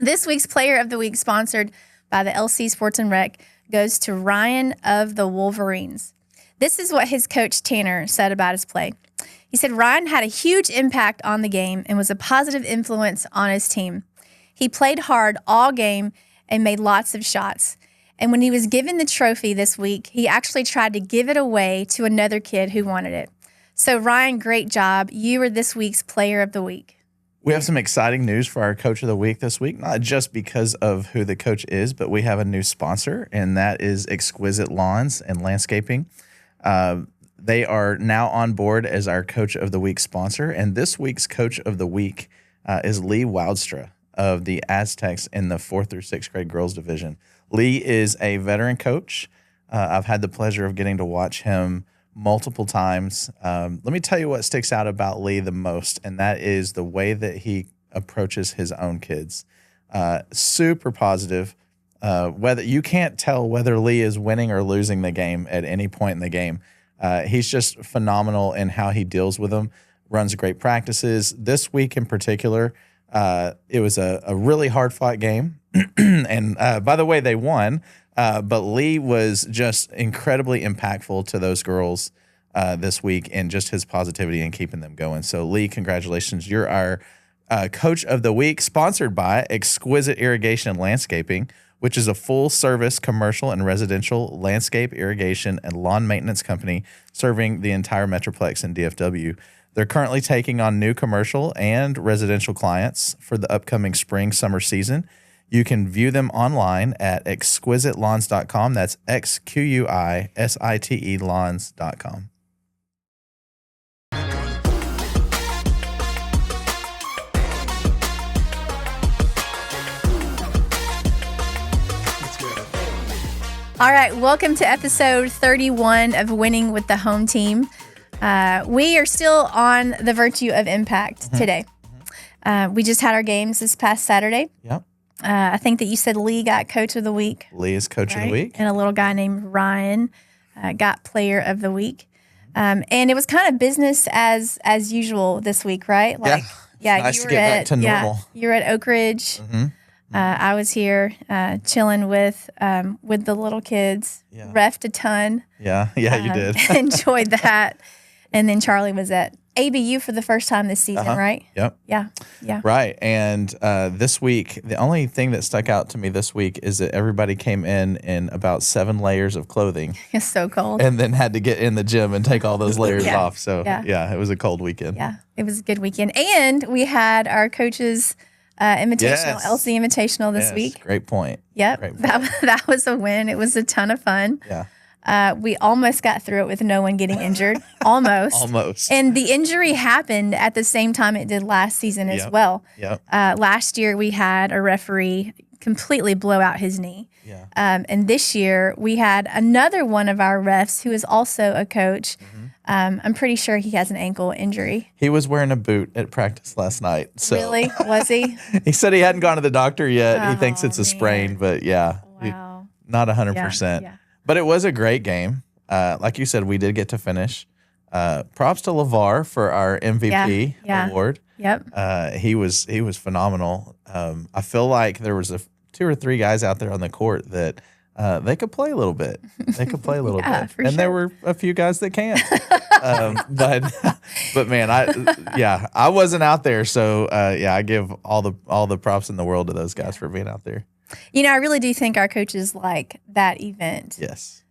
This week's Player of the Week, sponsored by the LC Sports and Rec, goes to Ryan of the Wolverines. This is what his coach Tanner said about his play. He said Ryan had a huge impact on the game and was a positive influence on his team. He played hard all game and made lots of shots. And when he was given the trophy this week, he actually tried to give it away to another kid who wanted it. So Ryan, great job. You are this week's Player of the Week. We have some exciting news for our Coach of the Week this week, not just because of who the coach is, but we have a new sponsor, and that is Exquisite Lawns and Landscaping. They are now on board as our Coach of the Week sponsor, and this week's Coach of the Week is Lee Wildstra of the Aztecs in the 4th through 6th grade girls division. Lee is a veteran coach. I've had the pleasure of getting to watch him multiple times. Let me tell you what sticks out about Lee the most, and that is the way that he approaches his own kids. Super positive. Whether you can't tell whether Lee is winning or losing the game at any point in the game. He's just phenomenal in how he deals with them, runs great practices. This week in particular, it was a really hard-fought game. And by the way, they won. But Lee was just incredibly impactful to those girls this week, and just his positivity and keeping them going. So, Lee, congratulations. You're our Coach of the Week, sponsored by Exquisite Irrigation and Landscaping, which is a full-service commercial and residential landscape, irrigation, and lawn maintenance company serving the entire Metroplex in DFW. They're currently taking on new commercial and residential clients for the upcoming spring-summer season. You can view them online at exquisitelawns.com. That's XQUISITE lawns.com. All right, welcome to episode 31 of Winning with the Home Team. We are still on the virtue of impact today. We just had our games this past Saturday. Yep. I think that you said Lee got Coach of the Week. Lee is Coach of the Week. And a little guy named Ryan got Player of the Week. And it was kind of business as usual this week, right? Like, nice you to were get back to normal. You were at Oak Ridge. I was here chilling with the little kids. Yeah. Refed a ton. Yeah, you did. Enjoyed that. And then Charlie was at ABU for the first time this season, right? Yep. Yeah. Right. And this week, the only thing that stuck out to me this week is that everybody came in about 7 layers of clothing. It's so cold. And then had to get in the gym and take all those layers off. So, it was a cold weekend. Yeah, it was a good weekend. And we had our coaches' invitational, LC Invitational this week. Great point. Yep. Great point. That was a win. It was a ton of fun. Yeah. We almost got through it with no one getting injured. Almost. And the injury happened at the same time it did last season as well. Yep. Last year we had a referee completely blow out his knee. Yeah. And this year we had another one of our refs who is also a coach. I'm pretty sure he has an ankle injury. He was wearing a boot at practice last night. So. Really? Was he? He said he hadn't gone to the doctor yet. He thinks it's a sprain, but Wow. Not 100%. Yeah. But it was a great game. Like you said, we did get to finish. Props to LeVar for our MVP award. Yep. He was phenomenal. I feel like there was 2 or 3 guys out there on the court that they could play a little bit. They could play a little bit, and there were a few guys that can't. But man, I wasn't out there, so I give all the props in the world to those guys for being out there. You know, I really do think our coaches like that event. Yes.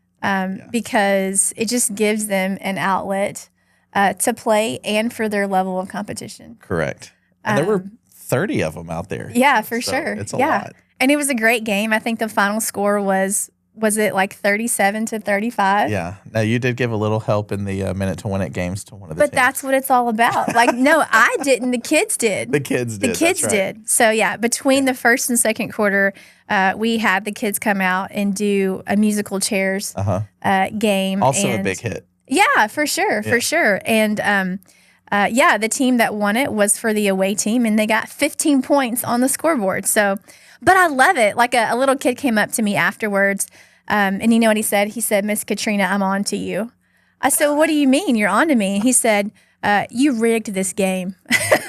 Because it just gives them an outlet to play and for their level of competition. Correct. And there were 30 of them out there. Yeah, for sure. It's a lot. And it was a great game. I think the final score was it like 37-35? Yeah. Now, you did give a little help in the minute to win it games to one of the teams. But that's what it's all about. Like, no, I didn't. The kids did. The kids did. The kids did. So, between the first and second quarter, we had the kids come out and do a musical chairs game. Also a big hit. Yeah, for sure. And, the team that won it was for the away team, and they got 15 points on the scoreboard. So, but I love it. Like a little kid came up to me afterwards, and you know what he said? He said, "Miss Katrina, I'm on to you." I said, "What do you mean you're on to me?" He said, you rigged this game.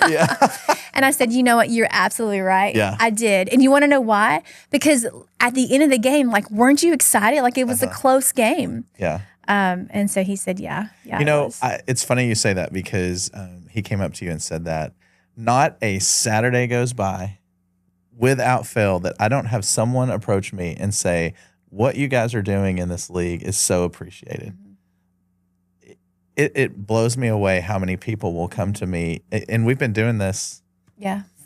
Yeah. And I said, you know what? You're absolutely right. Yeah. I did. And you want to know why? Because at the end of the game, like, weren't you excited? Like, it was a close game. Yeah. And so he said, yeah. You know, it's funny you say that because he came up to you and said that not a Saturday goes by without fail that I don't have someone approach me and say, what you guys are doing in this league is so appreciated. It blows me away how many people will come to me, and we've been doing this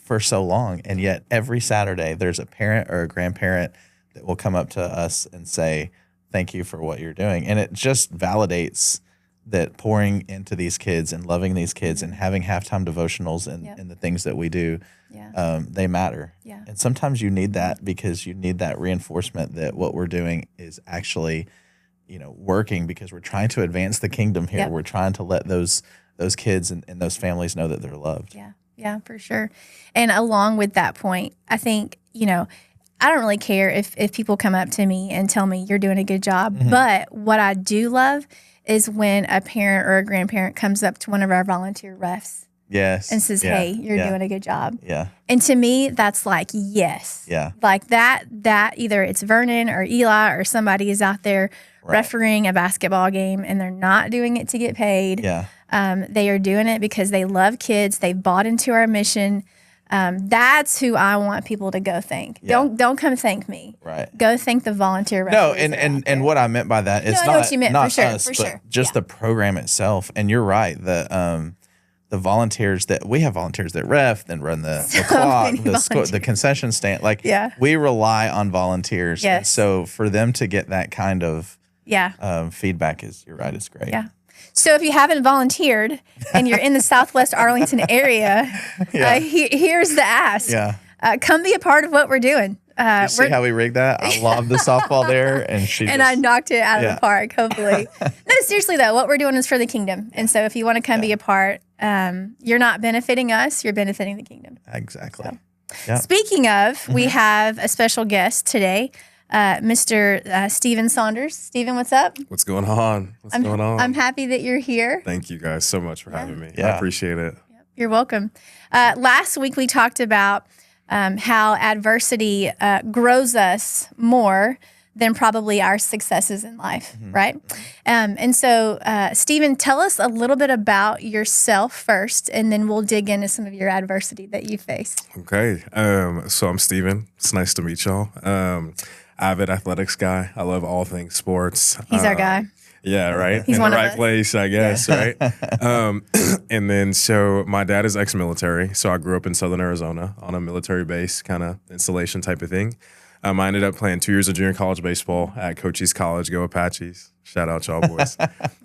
for so long, and yet every Saturday there's a parent or a grandparent that will come up to us and say, thank you for what you're doing. And it just validates that pouring into these kids and loving these kids and having halftime devotionals and the things that we do, they matter. Yeah. And sometimes you need that because you need that reinforcement that what we're doing is actually, working because we're trying to advance the kingdom here. Yep. We're trying to let those kids and those families know that they're loved. Yeah. Yeah, for sure. And along with that point, I think, I don't really care if people come up to me and tell me you're doing a good job. Mm-hmm. But what I do love is when a parent or a grandparent comes up to one of our volunteer refs. Yes. And says, hey, you're doing a good job. Yeah. And to me, that's like, yes. Yeah. Like that either it's Vernon or Eli or somebody is out there refereeing a basketball game and they're not doing it to get paid. Yeah. They are doing it because they love kids. They've bought into our mission. That's who I want people to go thank. Yeah. Don't come thank me. Right. Go thank the volunteer. No, and what I meant by that is not us, but just the program itself. And you're right. The volunteers we have volunteers that ref, then run the clock, the concession stand. We rely on volunteers. Yes. And so for them to get that kind of feedback you're right, it's great. Yeah. So if you haven't volunteered and you're in the Southwest Arlington area, here's the ask. Yeah. Come be a part of what we're doing. You see how we rigged that? I lobbed the softball there, and I knocked it out of the park, hopefully. No, seriously, though, what we're doing is for the kingdom. And so if you want to come be a part, you're not benefiting us, you're benefiting the kingdom. Exactly. So. Speaking of, we have a special guest today. Mr. Stephen Saunders. Stephen, what's up? What's going on? I'm happy that you're here. Thank you guys so much for having me. I appreciate it. You're welcome. Last week we talked about how adversity grows us more than probably our successes in life, right? And so, Stephen, tell us a little bit about yourself first, and then we'll dig into some of your adversity that you faced. Okay. So I'm Stephen. It's nice to meet y'all. Avid athletics guy. I love all things sports. He's our guy. Yeah, right. He's in one the of right us. place, I guess, right? And then, so my dad is ex-military. So I grew up in Southern Arizona on a military base kind of installation type of thing. I ended up playing 2 years of junior college baseball at Cochise College. Go Apaches. Shout out y'all boys.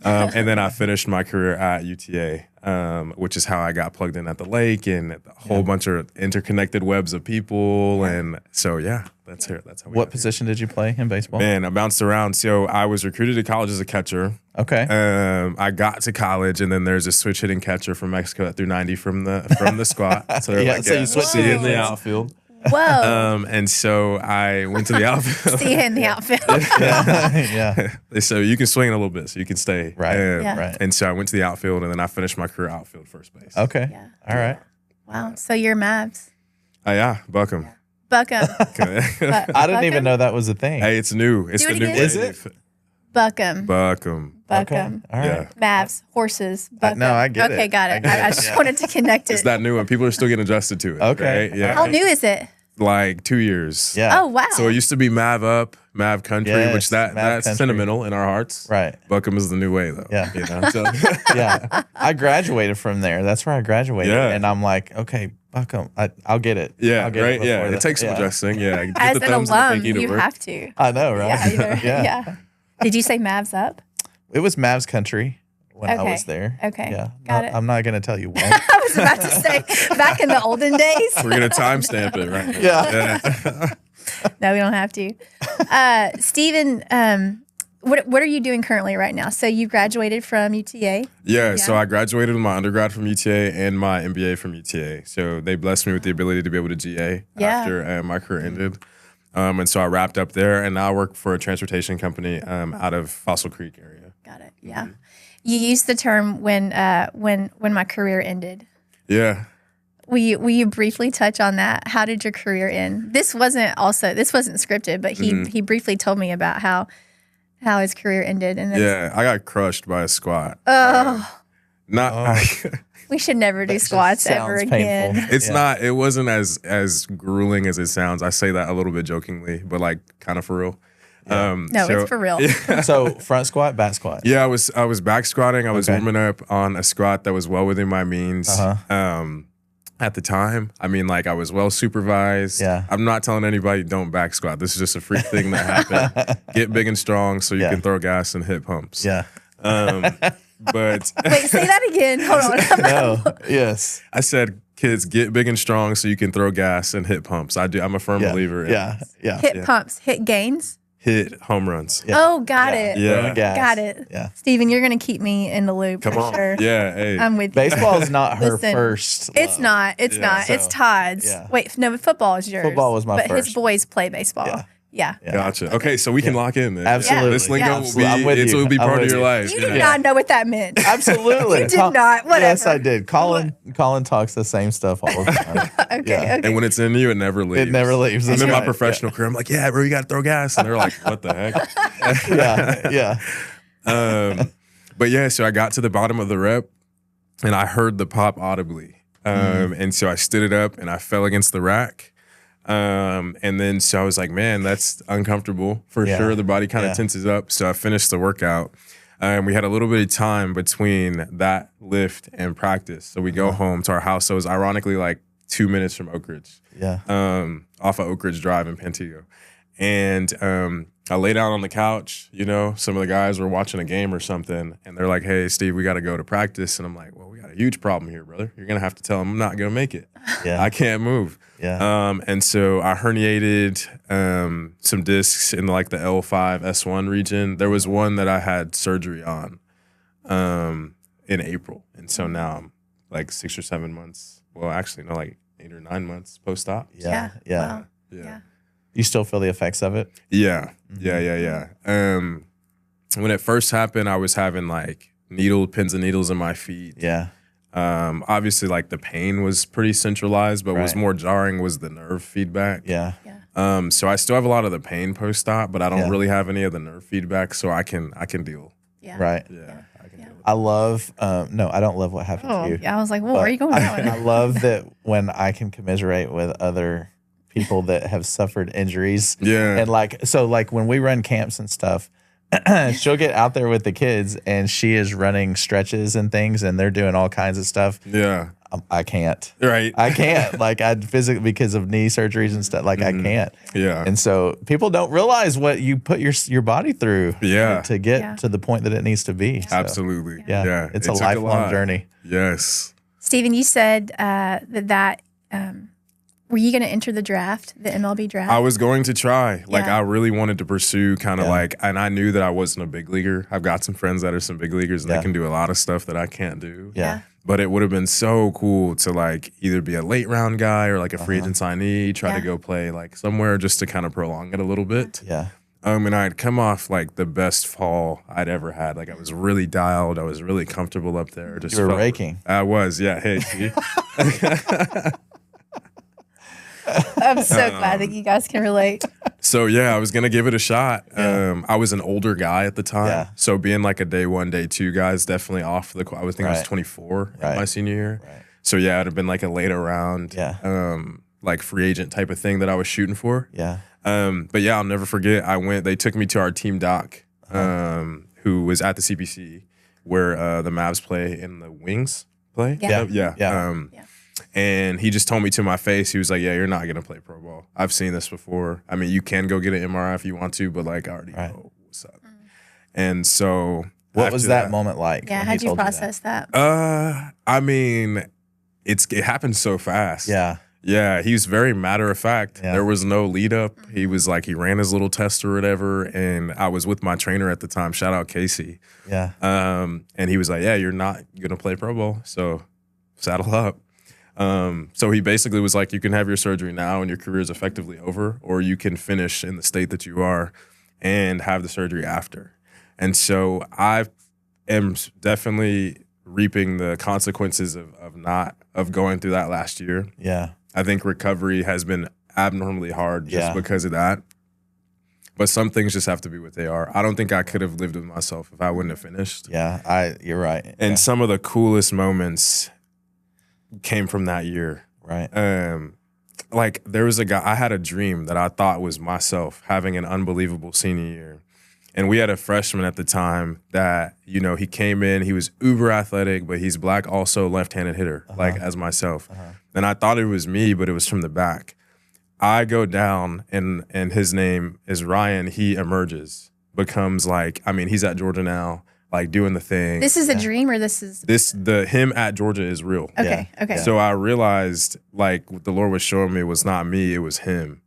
And then I finished my career at UTA, which is how I got plugged in at the lake and a whole bunch of interconnected webs of people. And so, that's here. That's how we What position did you play in baseball? Man, I bounced around. So I was recruited to college as a catcher. Okay. I got to college, and then there's a switch hitting catcher from Mexico that threw 90 from the squat. So, so you switched in the outfield. Whoa. And so I went to the outfield. See you in the outfield. So you can swing a little bit, so you can stay. Right. Right. And so I went to the outfield, and then I finished my career outfield first base. Okay. Yeah. All right. Wow. So you're Mavs. Buckham. Buckham. I didn't even know that was a thing. Hey, it's new. It's the new wave. Is it? Buckham. Okay. All right. Mavs, horses, Buckham. No, I get it. Okay, got it. I just wanted to connect it. It's that new, and people are still getting adjusted to it. Okay. Right? Yeah. How new is it? Like 2 years. Yeah. Oh, wow. So it used to be Mav Up, Mav Country, Yes, which that's Country. sentimental in our hearts. Right. Buckham is the new way, though. Yeah. You know? So, Yeah. I graduated from there. That's where I graduated. Yeah. And I'm like, okay, Buckham, I'll get it. yeah, I'll get right. Yeah. before It takes some adjusting. Yeah. Get As the an thumbs and the alum, pinky to you work. have to. I know, right? Yeah. Did you say Mavs up? It was Mavs Country when I Okay. was there. Okay. Yeah. Got it. I'm not going to tell you when. I was about to say, back in the olden days. We're going to timestamp it, right? Yeah. No, we don't have to. Stephen, what are you doing currently right now? So you graduated from UTA. Yeah, so I graduated with my undergrad from UTA and my MBA from UTA. So they blessed me with the ability to be able to GA after my career ended. And so I wrapped up there, and now I work for a transportation company out of Fossil Creek area. Got it. Yeah. You used the term when my career ended. Yeah. Will you briefly touch on that? How did your career end? This wasn't scripted, but he briefly told me about how his career ended. And then Yeah, I got crushed by a squat. we should never do squats ever again. It's not. It wasn't as grueling as it sounds. I say that a little bit jokingly, but like kind of for real. No, it's for real. So front squat, back squat. Yeah, I was back squatting. I was warming up on a squat that was well within my means. At the time, I mean, like I was well supervised. Yeah. I'm not telling anybody don't back squat. This is just a freak thing that happened. Get big and strong so you can throw gas and hit pumps. Yeah. But wait, say that again. Hold on. No. Yes. I said, kids, get big and strong so you can throw gas and hit pumps. I'm a firm believer in Hit pumps, hit gains. hit home runs. Yeah. Oh, got it. Yeah. Got it. Yeah. Steven, you're going to keep me in the loop Come for on. sure. Yeah. Hey. I'm with you. Baseball is not her Listen, first. It's love. not. It's not. so- It's Todd's. yeah. Wait, no, football is yours. Football was my but his first. boys play baseball. Yeah. Yeah. Gotcha. Okay, so we can lock in then. Absolutely. This lingo Absolutely. I'm with you. will be I'm part of with your you. life. You did not know what that meant. Absolutely. You did not. Whatever. Yes, I did. Colin talks the same stuff all the time. Okay. And when it's in you, it never leaves. It never leaves. I'm That's in my right. professional career. I'm like, yeah, bro, you got to throw gas. And they're like, what the heck? Yeah. But yeah, so I got to the bottom of the rep and I heard the pop audibly. And so I stood it up and I fell against the rack. And then so I was like, man, that's uncomfortable for sure. The body kind of tenses up. So I finished the workout. We had a little bit of time between that lift and practice. So we go home to our house. So it was ironically like 2 minutes from Oak Ridge. Yeah. Off of Oak Ridge Drive in Pantego. And I lay down on the couch, you know, some of the guys were watching a game or something, and they're like, hey, Steve, we got to go to practice. And I'm like, well, we got a huge problem here, brother. You're going to have to tell them I'm not going to make it. Yeah. I can't move. Yeah. And so I herniated some discs in like the L5, S1 region. There was one that I had surgery on in April. And so now I'm like 6 or 7 months. Well, actually, no, like 8 or 9 months post-op. Yeah. Wow. Yeah. You still feel the effects of it? Yeah. When it first happened, I was having like pins and needles in my feet. Yeah. Obviously, like the pain was pretty centralized, but what was more jarring was the nerve feedback. Yeah. So I still have a lot of the pain post-op, but I don't really have any of the nerve feedback, so I can deal. Yeah. Right. Yeah, I can deal. I love, no, I don't love what happened to you. Yeah, I was like, well, where are you going with that I one? love that when I can commiserate with other people that have suffered injuries. Yeah. And like, so like when we run camps and stuff, she'll get out there with the kids and she is running stretches and things and they're doing all kinds of stuff. Yeah. I can't. Right. I can't. Like I'd physically, because of knee surgeries and stuff, like I can't. Yeah. And so people don't realize what you put your body through to get to the point that it needs to be. So, Absolutely. yeah. It's It a took lifelong lot. journey. Yes. Steven, you said that were you going to enter the draft, the MLB draft? I was going to try. Like, Yeah. I really wanted to pursue kind of like, and I knew that I wasn't a big leaguer. I've got some friends that are some big leaguers and they can do a lot of stuff that I can't do. Yeah. But it would have been so cool to like either be a late round guy or like a free agent signee, try to go play like somewhere just to kind of prolong it a little bit. Yeah. And I'd come off like the best fall I'd ever had. Like I was really dialed. I was really comfortable up there. Just You were felt- raking. I was, yeah. Hey, see? I'm so glad that you guys can relate. So yeah, I was gonna give it a shot. I was an older guy at the time, Yeah. so being like a day one, day two guy is definitely off the. I was thinking I was Right. 24 Right. my senior year. Right. So yeah, it'd have been like a later round, like free agent type of thing that I was shooting for. Yeah. But yeah, I'll never forget. They took me to our team doc, who was at the CBC, where the Mavs play and the Wings play. Yeah. Yeah. Yeah. And he just told me to my face, he was like, yeah, you're not going to play pro ball. I've seen this before. I mean, you can go get an MRI if you want to, but like I already know what's up. And so What was after that moment like? Yeah, when how'd he you told that? process that? I mean, it happened so fast. Yeah. Yeah, he was very matter of fact. Yeah. There was no lead up. He was like, he ran his little test or whatever. And I was with my trainer at the time, shout out Casey. Yeah. And he was like, yeah, you're not going to play pro ball. So saddle up. So he basically was like, you can have your surgery now and your career is effectively over, or you can finish in the state that you are and have the surgery after. And so am definitely reaping the consequences of going through that last year. Yeah. I think recovery has been abnormally hard just Yeah. because of that. But some things just have to be what they are. I don't think I could have lived with myself if I wouldn't have finished. Yeah. You're right. And yeah. some of the coolest moments came from that year. Right. Like there was a guy, I had a dream that I thought was myself having an unbelievable senior year. And we had a freshman at the time that, you know, he came in, he was uber athletic, but he's black, also left-handed hitter, like as myself. And I thought it was me, but it was from the back. I go down and his name is Ryan. He emerges, becomes like, I mean, he's at Georgia now, like doing the thing. This is a dream, or this is Him at Georgia is real. okay. Okay. So I realized like what the Lord was showing me was not me, it was him.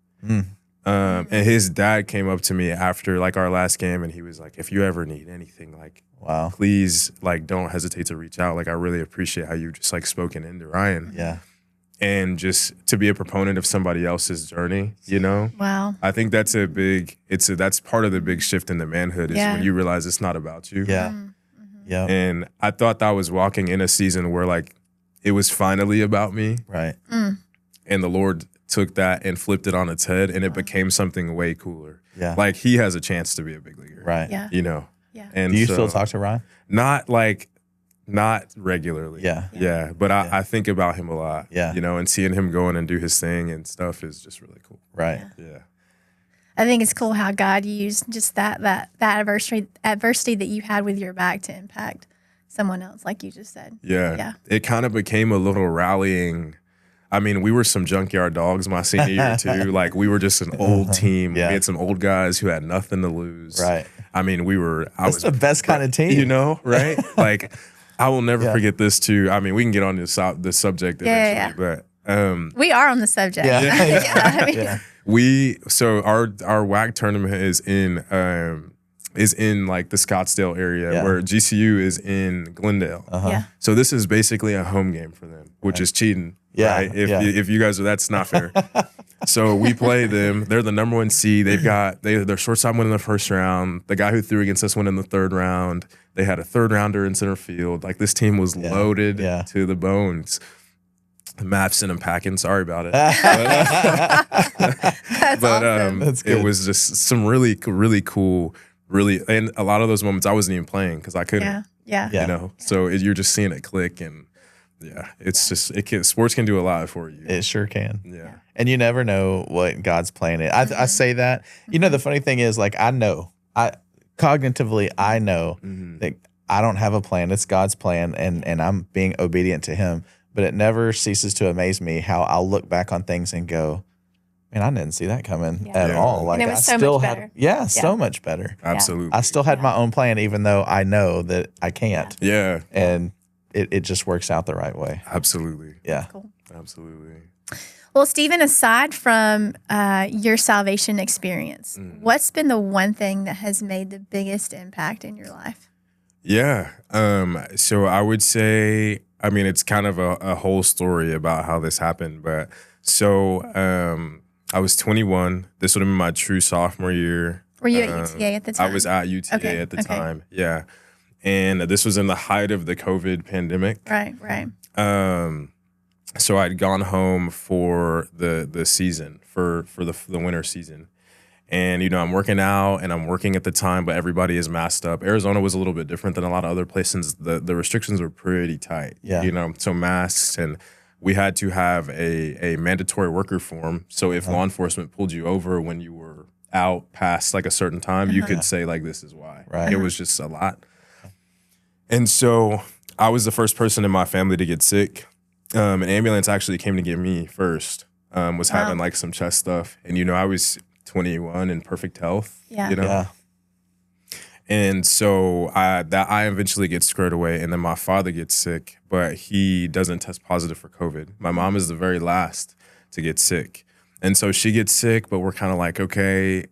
And his dad came up to me after like our last game and he was like, if you ever need anything, like, Wow. please, like, don't hesitate to reach out. Like, I really appreciate how you just like spoken into Ryan. Yeah. And just to be a proponent of somebody else's journey, you know? Wow. I think that's that's part of the big shift in the manhood is Yeah. when you realize it's not about you. Yeah. Yeah. And I thought that I was walking in a season where like it was finally about me. Right. And the Lord took that and flipped it on its head and it became something way cooler. Yeah. Like he has a chance to be a big leaguer. Right. Yeah. You know? Yeah. And Do you so, still talk to Ryan? not regularly. Yeah. Yeah. But I think about him a lot. Yeah. You know, and seeing him go in and do his thing and stuff is just really cool. Right. Yeah. I think it's cool how God used just that adversity that you had with your back to impact someone else, like you just said. Yeah. Yeah. It kind of became a little rallying. I mean, we were some junkyard dogs my senior year too. Like we were just an old team. Yeah. We had some old guys who had nothing to lose. Right. I mean, I That's was the best kind of team. you know, right? Like I will never Yeah. forget this too. I mean, we can get on the subject eventually, but We are on the subject. Yeah. I mean, our WAC tournament is in like the Scottsdale area Yeah. where GCU is in Glendale. yeah. So this is basically a home game for them, which is cheating. Yeah, Right? If yeah. if you guys are, that's not fair. So we play them. They're the number 1 seed. Their shortstop went in the first round. The guy who threw against us went in the third round. They had a third rounder in center field. Like this team was loaded Yeah. to the bones. Math sent them packing. Sorry about it. That's awesome. That's good. It was just some really, really cool, and a lot of those moments I wasn't even playing because I couldn't. Yeah. Yeah. You know, so you're just seeing it click, and it's just sports can do a lot for you. It sure can. Yeah. And you never know what God's plan is. I say that. You know, the funny thing is, like, cognitively, I know that I don't have a plan. It's God's plan, and I'm being obedient to Him. But it never ceases to amaze me how I'll look back on things and go, man, I didn't see that coming at Yeah. all. Like And it was I so still much had, better. so much better. Absolutely. I still had my own plan, even though I know that I can't. Yeah. And it just works out the right way. Absolutely. Yeah. Cool. Absolutely. Well, Stephen, aside from your salvation experience, what's been the one thing that has made the biggest impact in your life? Yeah. So I would say, I mean, it's kind of a whole story about how this happened, but so I was 21. This would have been my true sophomore year. Were you at UTA at the time? I was at UTA at the time. Yeah. And this was in the height of the COVID pandemic. Right. So I'd gone home for the season, for the winter season. And, you know, I'm working out and I'm working at the time, but everybody is masked up. Arizona was a little bit different than a lot of other places. The restrictions were pretty tight, Yeah. you know, so masks, and we had to have a mandatory worker form. So if law enforcement pulled you over when you were out past like a certain time, you could say like, this is why. Right. It was just a lot. And so I was the first person in my family to get sick. An ambulance actually came to get me first, was having like some chest stuff. And, you know, I was 21 in perfect health, Yeah. you know? Yeah. And so I eventually get squared away, and then my father gets sick, but he doesn't test positive for COVID. My mom is the very last to get sick. And so she gets sick, but we're kind of like, okay,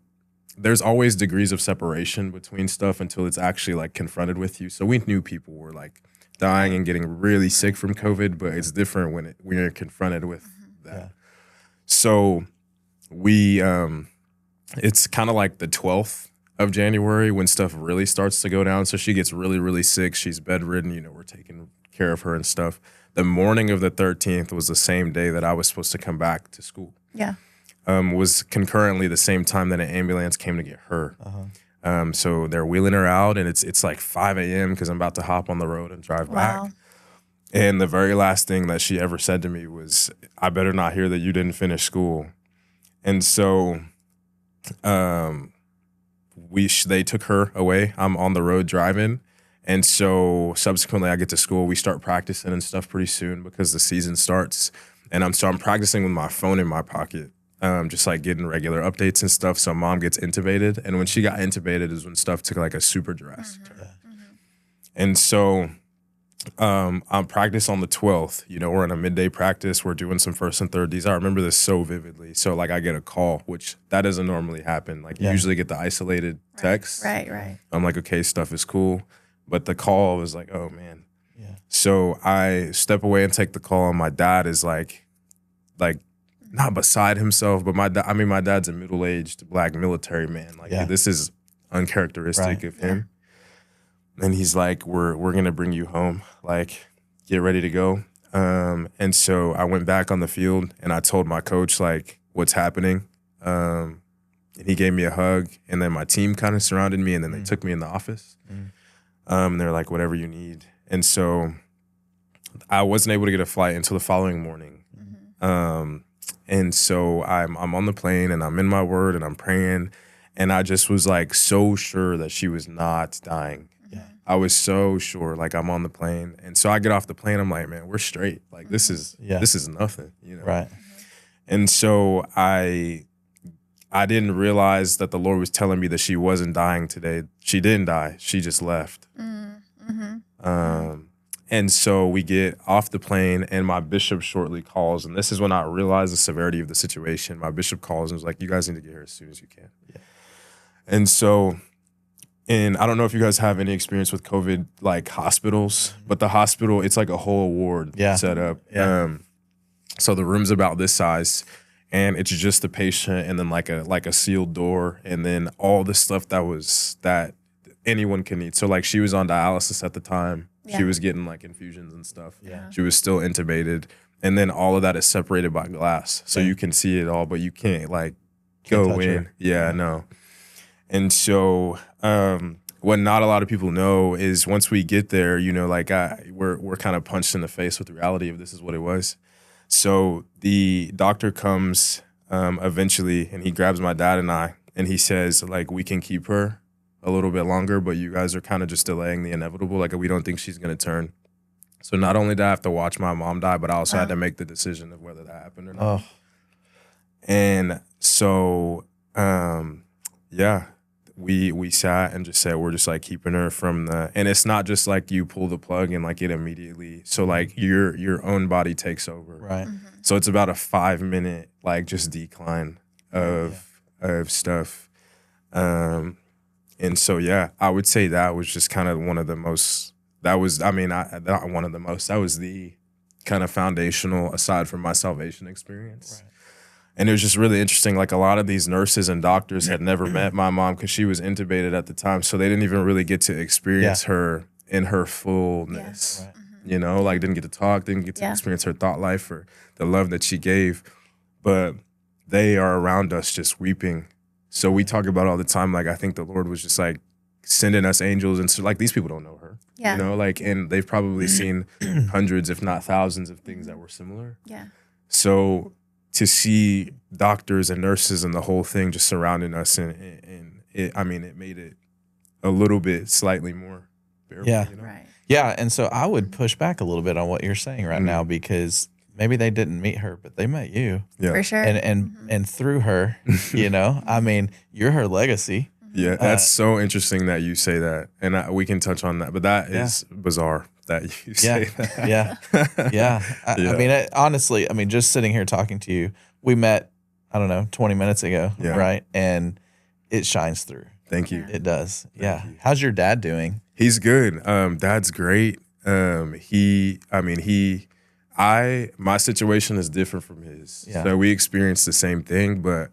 there's always degrees of separation between stuff until it's actually like confronted with you. So we knew people were like dying and getting really sick from COVID, but it's different when you're confronted with that. Yeah. So we, it's kind of like the 12th of January when stuff really starts to go down. So she gets really, really sick. She's bedridden. You know, we're taking care of her and stuff. The morning of the 13th was the same day that I was supposed to come back to school. Yeah. Was concurrently the same time that an ambulance came to get her. So they're wheeling her out, and it's like 5 a.m. because I'm about to hop on the road and drive back. And the very last thing that she ever said to me was, "I better not hear that you didn't finish school." And so they took her away. I'm on the road driving. And so subsequently I get to school. We start practicing and stuff pretty soon because the season starts. And I'm practicing with my phone in my pocket, just like getting regular updates and stuff. So mom gets intubated. And when she got intubated is when stuff took like a super drastic turn. And so I'm practice on the 12th. You know, we're in a midday practice. We're doing some first and third Ds. I remember this so vividly. So like I get a call, which that doesn't normally happen. Like you usually get the isolated text. Right. I'm like, okay, stuff is cool. But the call was like, oh man. Yeah. So I step away and take the call, and my dad is like not beside himself, but my dad's a middle-aged Black military man. Like this is uncharacteristic of him. And he's like, we're gonna bring you home. Like, get ready to go. And so I went back on the field and I told my coach like what's happening. And he gave me a hug, and then my team kind of surrounded me, and then they took me in the office. They're like, whatever you need. And so I wasn't able to get a flight until the following morning. And so I'm on the plane and I'm in my word and I'm praying. And I just was like so sure that she was not dying. I was so sure, like I'm on the plane. And so I get off the plane, I'm like, man, we're straight. Like this is nothing, you know? Right. And so I didn't realize that the Lord was telling me that she wasn't dying today. She didn't die. She just left. And so we get off the plane, and my bishop shortly calls. And this is when I realized the severity of the situation. My bishop calls and was like, you guys need to get her as soon as you can. And so, and I don't know if you guys have any experience with COVID, like hospitals, but the hospital, it's like a whole ward set up. So the room's about this size, and it's just the patient, and then like a sealed door, and then all the stuff that anyone can need. So like she was on dialysis at the time. She was getting like infusions and stuff. She was still intubated, and then all of that is separated by glass, so you can see it all, but you can't like go in. No. And so what not a lot of people know is once we get there, you know, like we're kind of punched in the face with the reality of this is what it was. So the doctor comes eventually, and he grabs my dad and I, and he says, like, we can keep her a little bit longer, but you guys are kind of just delaying the inevitable. Like, we don't think she's going to turn. So not only did I have to watch my mom die, but I also had to make the decision of whether that happened or not. And so, we sat and just said, we're just like keeping her from and it's not just like you pull the plug and like it immediately. So like your own body takes over. Right. So it's about a 5-minute like just decline of stuff. And so, I would say that was just kind of one of the most, that was the kind of foundational aside from my salvation experience. Right. And it was just really interesting. Like a lot of these nurses and doctors had never met my mom because she was intubated at the time. So they didn't even really get to experience her in her fullness. Right. You know, like didn't get to talk, didn't get to experience her thought life or the love that she gave. But they are around us just weeping. So we talk about it all the time. Like I think the Lord was just like sending us angels. And so like these people don't know her. You know, like, and they've probably seen hundreds, if not thousands of things that were similar. Yeah. So to see doctors and nurses and the whole thing just surrounding us, and it made it a little bit slightly more bearable. Yeah. You know? Right. Yeah. And so I would push back a little bit on what you're saying right now, because maybe they didn't meet her, but they met you. Yeah. For sure. And through her, you know, I mean, you're her legacy. Yeah. That's so interesting that you say that. And we can touch on that, but that is bizarre that you say that. I mean, honestly, I mean, just sitting here talking to you, we met, I don't know, 20 minutes ago, right? And it shines through. Thank you. It does. Thank you. How's your dad doing? He's good. Dad's great. My situation is different from his. Yeah. So we experienced the same thing, but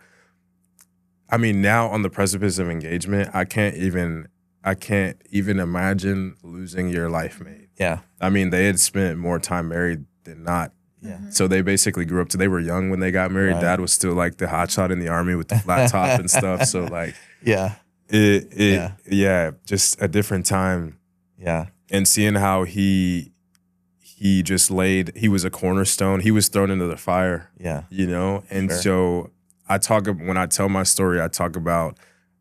I mean, now on the precipice of engagement, I can't even imagine losing your life mate. Yeah. I mean, they had spent more time married than not. Yeah. So they basically grew up they were young when they got married. Right. Dad was still like the hotshot in the army with the flat top and stuff. So like, Yeah. just a different time. Yeah. And seeing how he just he was a cornerstone. He was thrown into the fire. Yeah. You know? And Sure. so when I tell my story, I talk about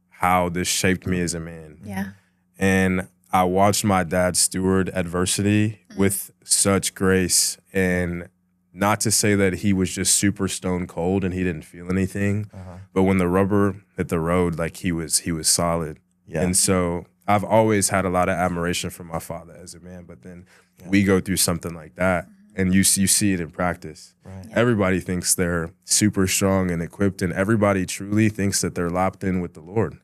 how this shaped me as a man. Yeah. And I watched my dad steward adversity with such grace, and not to say that he was just super stone cold and he didn't feel anything, but when the rubber hit the road, like he was solid. Yeah. And so I've always had a lot of admiration for my father as a man, but then we go through something like that and you see it in practice. Right. Everybody thinks they're super strong and equipped, and everybody truly thinks that they're locked in with the Lord.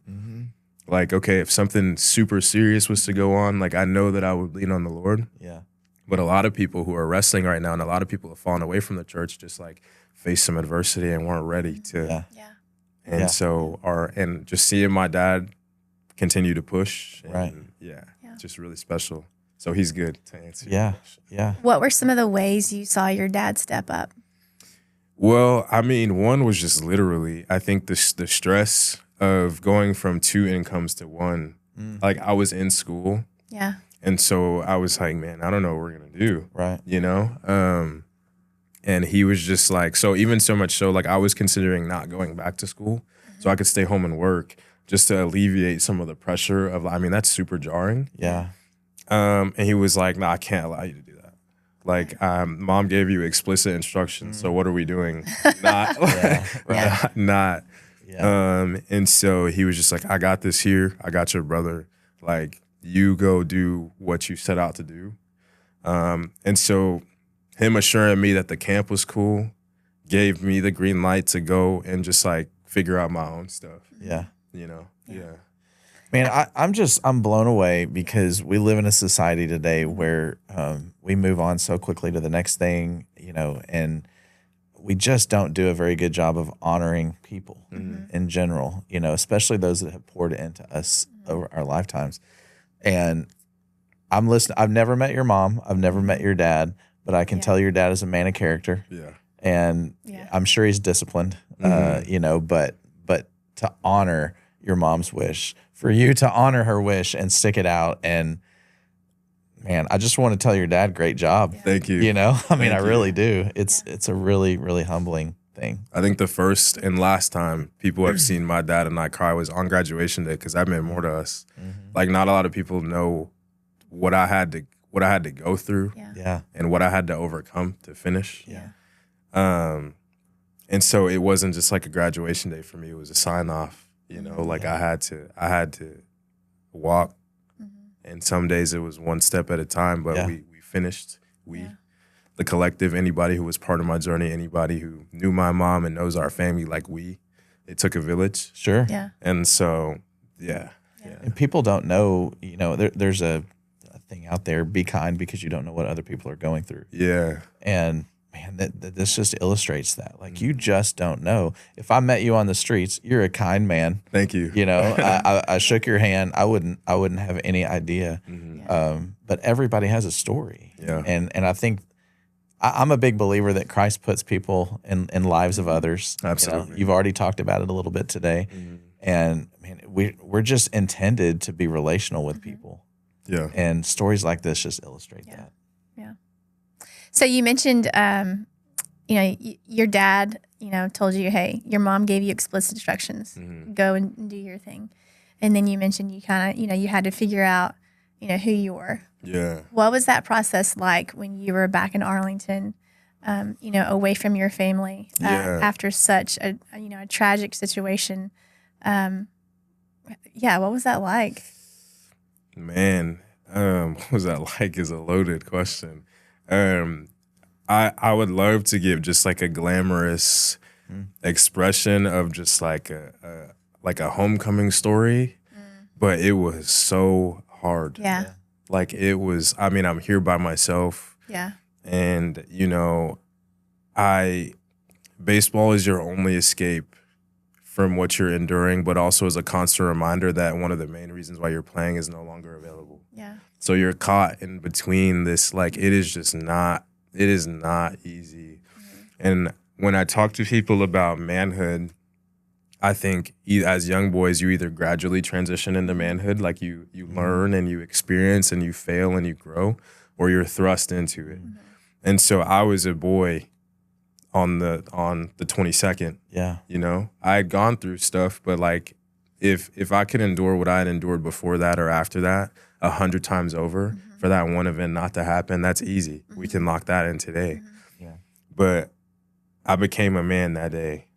Like, okay, if something super serious was to go on, like I know that I would lean on the Lord. Yeah. But a lot of people who are wrestling right now, and a lot of people have fallen away from the church, just like faced some adversity and weren't ready to. Yeah. Yeah. And Yeah. so and just seeing my dad continue to push. And Right. Yeah. just really special. So he's good to answer your Yeah. question. Yeah. What were some of the ways you saw your dad step up? Well, I mean, one was just literally, I think the stress of going from 2 incomes to 1. Like I was in school, Yeah. and so I was like, man, I don't know what we're gonna do, Right. you know. And he was just like, so even so much so, like I was considering not going back to school, so I could stay home and work just to alleviate some of the pressure of. I mean, that's super jarring. Yeah. And he was like, no, I can't allow you to do that. Like, mom gave you explicit instructions, so what are we doing? Not, Right. not. Yeah. And so he was just like, I got this here. I got your brother. Like, you go do what you set out to do. And so him assuring me that the camp was cool gave me the green light to go and just like figure out my own stuff, Yeah. you know? Yeah. Man, I'm blown away because we live in a society today where we move on so quickly to the next thing, you know, and we just don't do a very good job of honoring people in general, you know, especially those that have poured into us over our lifetimes. And I'm listening. I've never met your mom. I've never met your dad, but I can tell your dad is a man of character. Yeah. And I'm sure he's disciplined, you know, but to honor your mom's wish, for you to honor her wish and stick it out. And man, I just want to tell your dad, great job. Thank you. You know, I mean, Thank I you. really do. It's a really, really humbling thing. I think the first and last time people have seen my dad and I cry was on graduation day, because that meant more to us. Like, not a lot of people know what I had to go through Yeah. and what I had to overcome to finish. Yeah. And so it wasn't just like a graduation day for me. It was a sign off, you know, like I had to walk. And some days it was one step at a time, but we finished. The collective, anybody who was part of my journey, anybody who knew my mom and knows our family, like it took a village. Sure. Yeah. And so, yeah. And people don't know, you know, there's a thing out there, be kind because you don't know what other people are going through. Yeah. And man, this just illustrates that. Like, you just don't know. If I met you on the streets, you're a kind man. Thank you. You know, I shook your hand. I wouldn't have any idea. But everybody has a story. Yeah. And I think I'm a big believer that Christ puts people in lives of others. Absolutely. You know, you've already talked about it a little bit today. And man, we're just intended to be relational with people. Yeah. And stories like this just illustrate that. Yeah. So you mentioned, you know, your dad, you know, told you, hey, your mom gave you explicit instructions, go and do your thing. And then you mentioned you kind of, you know, you had to figure out, you know, who you were. Yeah. What was that process like when you were back in Arlington, you know, away from your family after such a tragic situation? What was that like? Man, what was that like is a loaded question. I would love to give just like a glamorous expression of just like a homecoming story, but it was so hard. Yeah. Like it was, I mean, I'm here by myself. Yeah. And, you know, baseball is your only escape from what you're enduring, but also as a constant reminder that one of the main reasons why you're playing is no longer available. Yeah. So you're caught in between this, like, it is not easy. And when I talk to people about manhood, I think as young boys, you either gradually transition into manhood, like you learn and you experience and you fail and you grow, or you're thrust into it. And so I was a boy on the 22nd. Yeah. You know, I had gone through stuff, but like if I could endure what I had endured before that or after that 100 times over for that one event not to happen, that's easy. We can lock that in today. Yeah. But I became a man that day.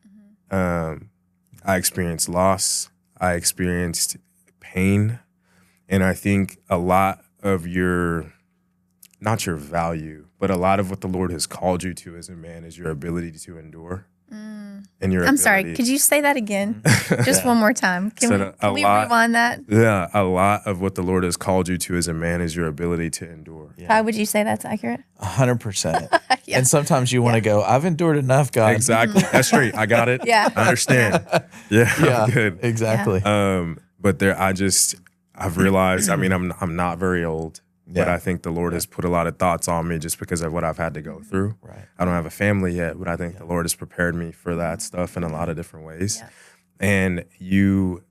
I experienced loss. I experienced pain. And I think a lot of not your value, but a lot of what the Lord has called you to as a man is your ability to endure. And your I'm sorry, could you say that again? Just one more time. Can we rewind that? Yeah, a lot of what the Lord has called you to as a man is your ability to endure. Yeah. How would you say that's accurate? 100%. Yeah. And sometimes you want to go, I've endured enough, God. Exactly. That's straight. I got it. Yeah. I understand. Yeah. Good. Exactly. But I've realized, I mean, I'm not very old. But I think the Lord has put a lot of thoughts on me just because of what I've had to go through. Right. I don't have a family yet, but I think the Lord has prepared me for that stuff in a lot of different ways. Yeah. And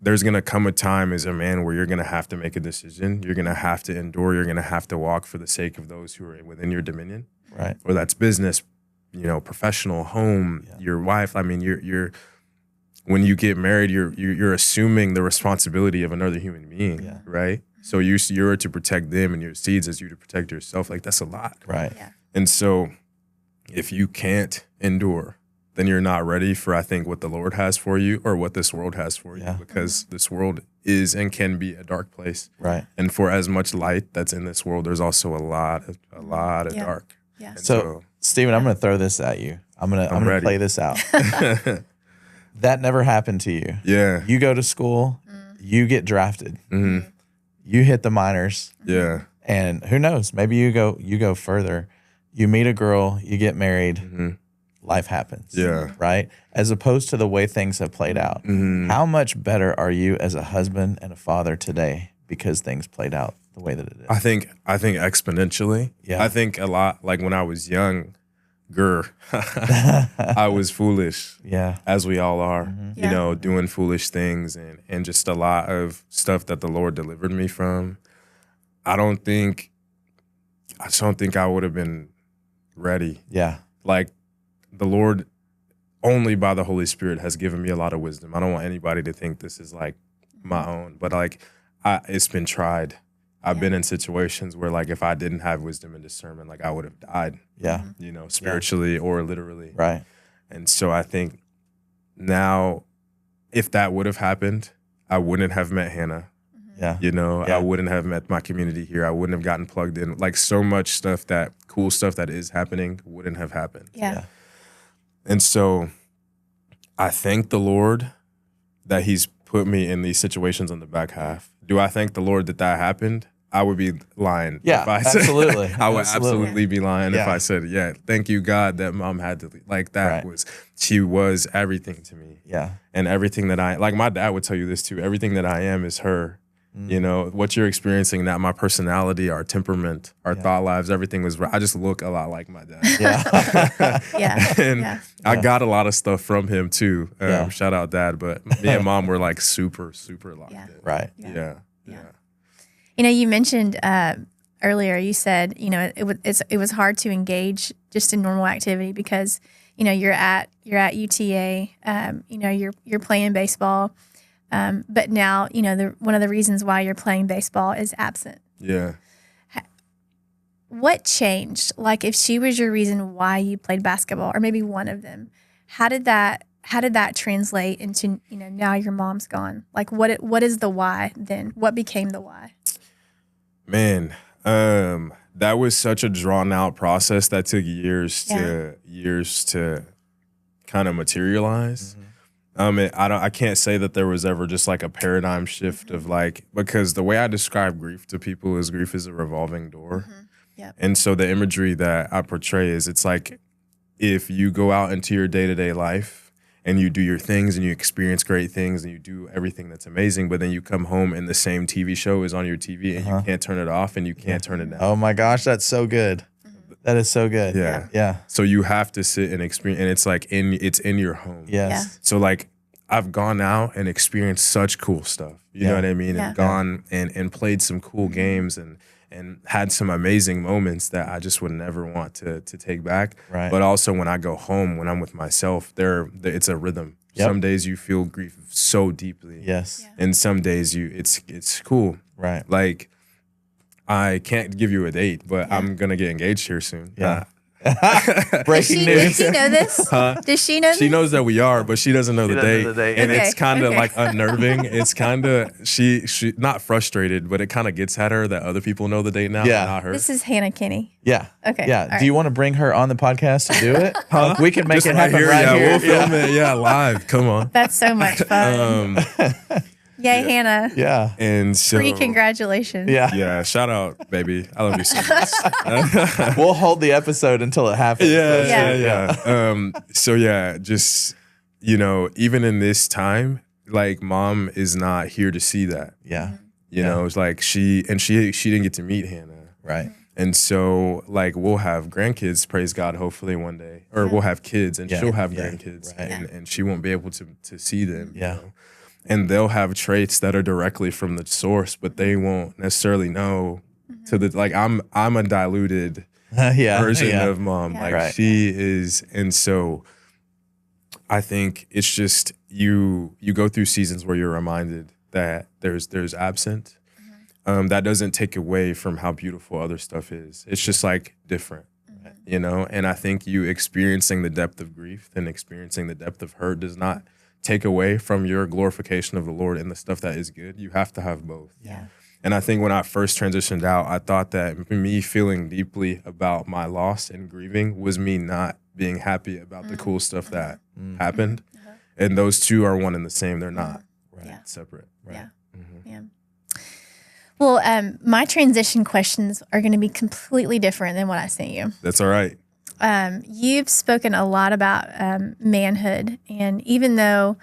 there's going to come a time as a man where you're going to have to make a decision. You're going to have to endure. You're going to have to walk for the sake of those who are within your dominion. Right. Or that's business, professional, home, your wife. I mean, you're when you get married, you're assuming the responsibility of another human being, right? So you're to protect them and your seeds as you to protect yourself. Like, that's a lot. Right. Yeah. And so if you can't endure, then you're not ready for, I think, what the Lord has for you or what this world has for you, because this world is and can be a dark place. Right. And for as much light that's in this world, there's also a lot of dark. Yeah. And So, Stephen, I'm going to throw this at you. I'm going to play this out. That never happened to you. Yeah. You go to school, you get drafted. Mm-hmm. You hit the minors. Yeah. And who knows? Maybe you go further. You meet a girl, you get married, life happens. Yeah. Right? As opposed to the way things have played out. How much better are you as a husband and a father today because things played out the way that it is? I think exponentially. Yeah. I think a lot, like when I was younger, I was foolish. Yeah. As we all are, Yeah. doing foolish things and just a lot of stuff that the Lord delivered me from. I just don't think I would have been ready. Yeah. Like, the Lord only by the Holy Spirit has given me a lot of wisdom. I don't want anybody to think this is like my own, but like it's been tried. I've been in situations where, like, if I didn't have wisdom and discernment, like, I would have died. Yeah. Spiritually or literally. Right. And so I think now, if that would have happened, I wouldn't have met Hannah. Yeah. I wouldn't have met my community here. I wouldn't have gotten plugged in. Like, so much cool stuff that is happening wouldn't have happened. Yeah. And so I thank the Lord that He's put me in these situations on the back half. Do I thank the Lord that happened? I would be lying. Yeah, if I said, absolutely. I would absolutely be lying if I said, thank you, God, that mom had to leave. Like, that she was everything to me. Yeah. And everything that like, my dad would tell you this too, everything that I am is her. What you're experiencing, that my personality, our temperament, our thought lives, everything was, I just look a lot like my dad. Yeah. And I got a lot of stuff from him too. Shout out Dad, but me and Mom were like super, super locked in. Right. Yeah. You mentioned earlier, you said, it was hard to engage just in normal activity because, you're at UTA, you're playing baseball. But now, one of the reasons why you're playing baseball is absent. Yeah. What changed? Like, if she was your reason why you played basketball, or maybe one of them, how did that translate into, now your mom's gone? Like, what is the why then? What became the why? Man, that was such a drawn out process that took years to kind of materialize. I can't say that there was ever just like a paradigm shift of like, because the way I describe grief to people is grief is a revolving door. Yep. And so the imagery that I portray is, it's like if you go out into your day-to-day life and you do your things and you experience great things and you do everything that's amazing, but then you come home and the same TV show is on your TV and you can't turn it off and you can't turn it down. Oh my gosh, that's so good. That is so good. Yeah. Yeah. So you have to sit and experience, and it's like it's in your home. Yes. Yeah. So like I've gone out and experienced such cool stuff. You know what I mean? Yeah. And gone and played some cool games and had some amazing moments that I just would never want to take back. Right. But also when I go home, when I'm with myself, it's a rhythm. Yep. Some days you feel grief so deeply. Yes. Yeah. And some days it's cool. Right. Like I can't give you a date, but I'm gonna get engaged here soon. Yeah. Does Breaking she news. know this? Does she know She this? knows that we are, but she doesn't know the doesn't know date. the date. And Okay, it's kind of okay. like unnerving. It's kind of she not frustrated, but it kind of gets at her that other people know the date now, Yeah. and not her. This is Hannah Kinney. Yeah. Okay. Yeah. All Do right. you want to bring her on the podcast to do it? We can make Just it happen here, right yeah, here. we'll film it, yeah, live. Come on. That's so much fun. Yay, Hannah. Yeah. And so Congratulations. Yeah. yeah, shout out, baby. I love you so much. We'll hold the episode until it happens. Yeah. So yeah, just even in this time, like mom is not here to see that. Yeah. You know, it's like she didn't get to meet Hannah. Right. And so like we'll have grandkids, praise God, hopefully one day. Or we'll have kids and Yeah. she'll have Yeah. grandkids Right. and she won't be able to see them. Yeah. You know? And they'll have traits that are directly from the source, but they won't necessarily know to the like I'm a diluted Yeah. version yeah. of mom. Yeah. Like Right. she is. And so I think it's just you go through seasons where you're reminded that there's absent. That doesn't take away from how beautiful other stuff is. It's just like different, and I think you experiencing the depth of grief and experiencing the depth of hurt does not take away from your glorification of the Lord and the stuff that is good. You have to have both. Yeah. And I think when I first transitioned out, I thought that me feeling deeply about my loss and grieving was me not being happy about the cool stuff that happened. And those two are one and the same. They're not Yeah. separate. Yeah. Yeah. Well, my transition questions are going to be completely different than what I sent you. That's all right. You've spoken a lot about manhood, and even though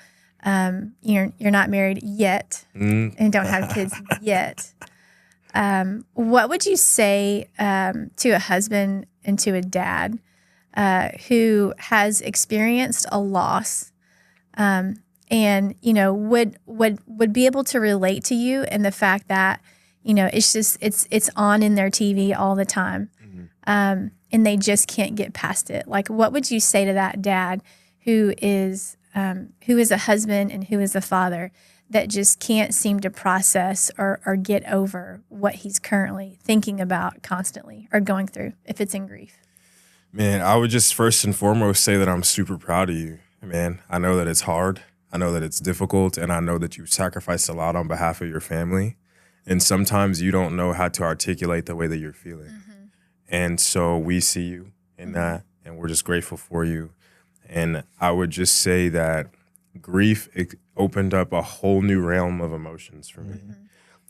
you're not married yet and don't have kids yet, what would you say to a husband and to a dad who has experienced a loss, and would be able to relate to you in the fact that it's just it's on in their TV all the time. And they just can't get past it. Like, what would you say to that dad who is a husband and who is a father that just can't seem to process or get over what he's currently thinking about constantly or going through if it's in grief? Man, I would just first and foremost say that I'm super proud of you, man. I know that it's hard. I know that it's difficult. And I know that you sacrificed a lot on behalf of your family. And sometimes you don't know how to articulate the way that you're feeling. And so we see you in that, and we're just grateful for you. And I would just say that grief opened up a whole new realm of emotions for me.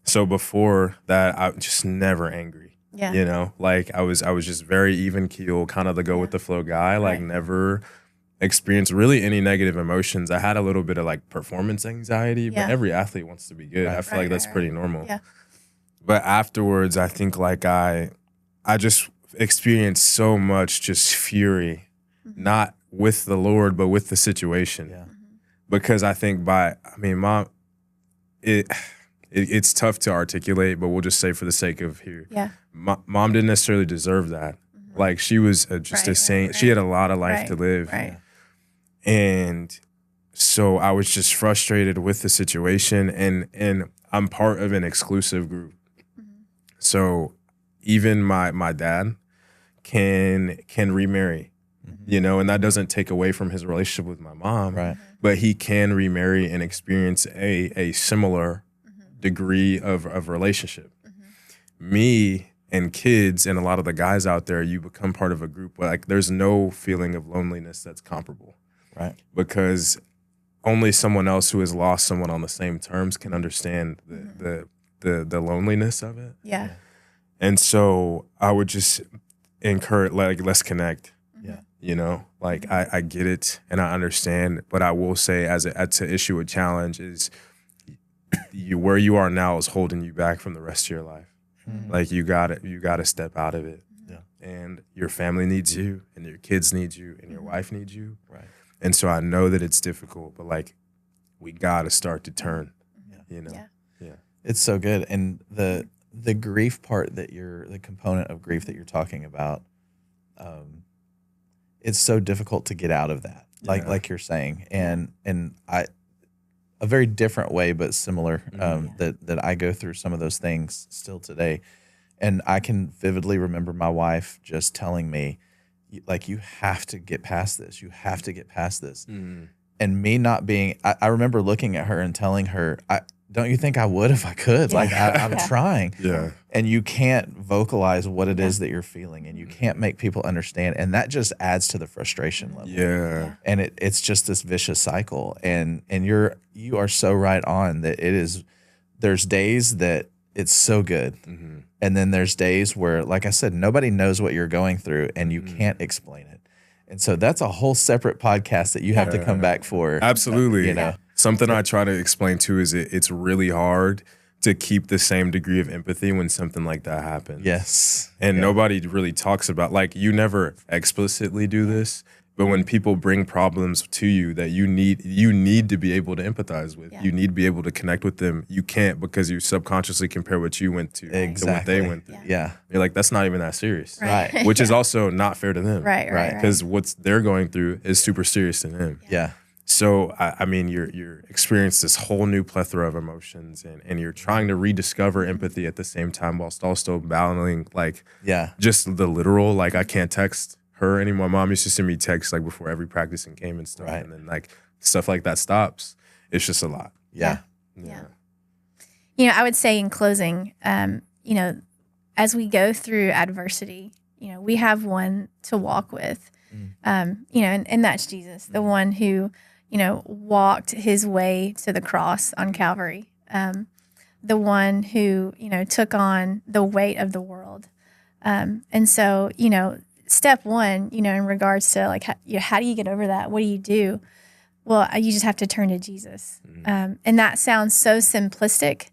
So before that, I was just never angry. Yeah. Like I was just very even keel, kind of the go with the flow guy. Like Right. never experienced really any negative emotions. I had a little bit of like performance anxiety, but Yeah. every athlete wants to be good. I feel Right, like that's right, pretty right. normal. Yeah. But afterwards, I think like I just experienced so much just fury, not with the Lord, but with the situation. Yeah. Because I think mom, it's tough to articulate, but we'll just say for the sake of here, Yeah. mom didn't necessarily deserve that. Like she was just a Right, saint. right, She had a lot of life right, to live. Right. And so I was just frustrated with the situation, and I'm part of an exclusive group. So even my dad can remarry, and that doesn't take away from his relationship with my mom, Right. but he can remarry and experience a similar degree of relationship. Me and kids and a lot of the guys out there, you become part of a group where like there's no feeling of loneliness that's comparable. Right. Because only someone else who has lost someone on the same terms can understand the loneliness of it. Yeah. And so I would just encourage, like, let's connect. Yeah. You know, like I get it and I understand, but I will say to issue a challenge is where you are now is holding you back from the rest of your life. Like you gotta step out of it. Yeah. And your family needs you and your kids need you and your wife needs you. Right. And so I know that it's difficult, but like we gotta start to turn, you know? Yeah. It's so good. And the grief part the component of grief that you're talking about, it's so difficult to get out of that, like you're saying, and a very different way, but similar, that I go through some of those things still today, and I can vividly remember my wife just telling me, like, you have to get past this, you have to get past this, and me not being, I remember looking at her and telling her, don't you think I would if I could? Like, I'm trying. Yeah. And you can't vocalize what it is that you're feeling, and you can't make people understand. And that just adds to the frustration level. Yeah. And it's just this vicious cycle. And you are so right on that there's days that it's so good. And then there's days where, like I said, nobody knows what you're going through and you can't explain it. And so that's a whole separate podcast that you have to come back for. Absolutely. You know. Something I try to explain too is it's really hard to keep the same degree of empathy when something like that happens. Yes. And nobody really talks about, like, you never explicitly do this, but when people bring problems to you that you need to be able to empathize with, you need to be able to connect with them. You can't, because you subconsciously compare what you went to to what they went through. Yeah. You're like, that's not even that serious. Right. Which is also not fair to them. Right. Because what they're going through is super serious to them. Yeah. So, I mean, you're experiencing this whole new plethora of emotions, and you're trying to rediscover empathy at the same time whilst also battling, like, just the literal, like, I can't text her anymore. My mom used to send me texts, like, before every practicing game and stuff. Right. And then, like, stuff like that stops. It's just a lot. Yeah. You know, I would say in closing, you know, as we go through adversity, you know, we have one to walk with, you know, and that's Jesus, the one who, you know, walked his way to the cross on Calvary, the one who, you know, took on the weight of the world. And so, you know, step one, you know, in regards to like, how do you get over that? What do you do? Well, you just have to turn to Jesus. And that sounds so simplistic.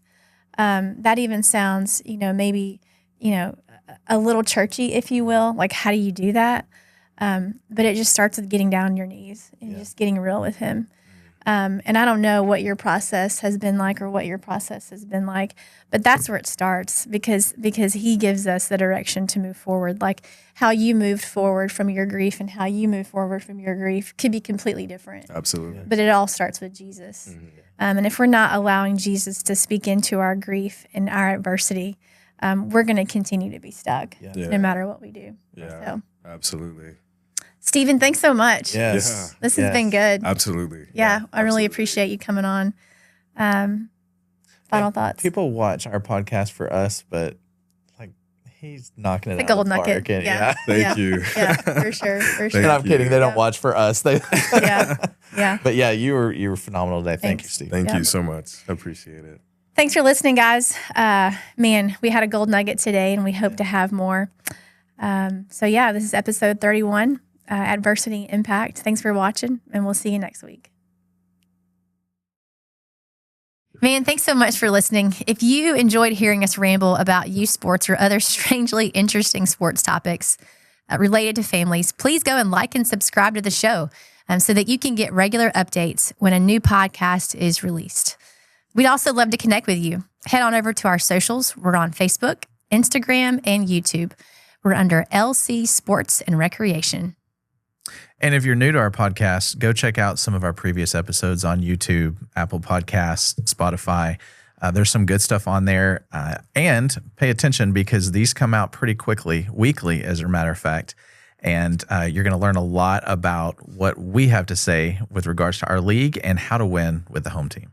That even sounds, you know, maybe, you know, a little churchy, if you will. Like, how do you do that? But it just starts with getting down on your knees and just getting real with him. And I don't know what your process has been like or what your process has been like, but that's where it starts because he gives us the direction to move forward. Like how you moved forward from your grief and how you move forward from your grief could be completely different. Absolutely. But it all starts with Jesus. And if we're not allowing Jesus to speak into our grief and our adversity, we're going to continue to be stuck no matter what we do. Yeah, so. Absolutely. Stephen, thanks so much. Yes. This has been good. Absolutely. Yeah, I really appreciate you coming on. Final thoughts. People watch our podcast for us, but like he's knocking it The out gold of the park. nugget. And, Yeah. Thank you. Yeah, for sure. For sure. And I'm kidding. They don't watch for us. They Yeah. But yeah, you were phenomenal today. Thank you, Thanks. Steve. Thank you so much. I appreciate it. Thanks for listening, guys. Man, we had a gold nugget today, and we hope to have more. So yeah, this is episode 31, Adversity Impact. Thanks for watching, and we'll see you next week. Man, thanks so much for listening. If you enjoyed hearing us ramble about youth sports or other strangely interesting sports topics related to families, please go and like and subscribe to the show so that you can get regular updates when a new podcast is released. We'd also love to connect with you. Head on over to our socials. We're on Facebook, Instagram, and YouTube. We're under LC Sports and Recreation. And if you're new to our podcast, go check out some of our previous episodes on YouTube, Apple Podcasts, Spotify. There's some good stuff on there. And pay attention because these come out pretty quickly, weekly, as a matter of fact. And you're going to learn a lot about what we have to say with regards to our league and how to win with the home team.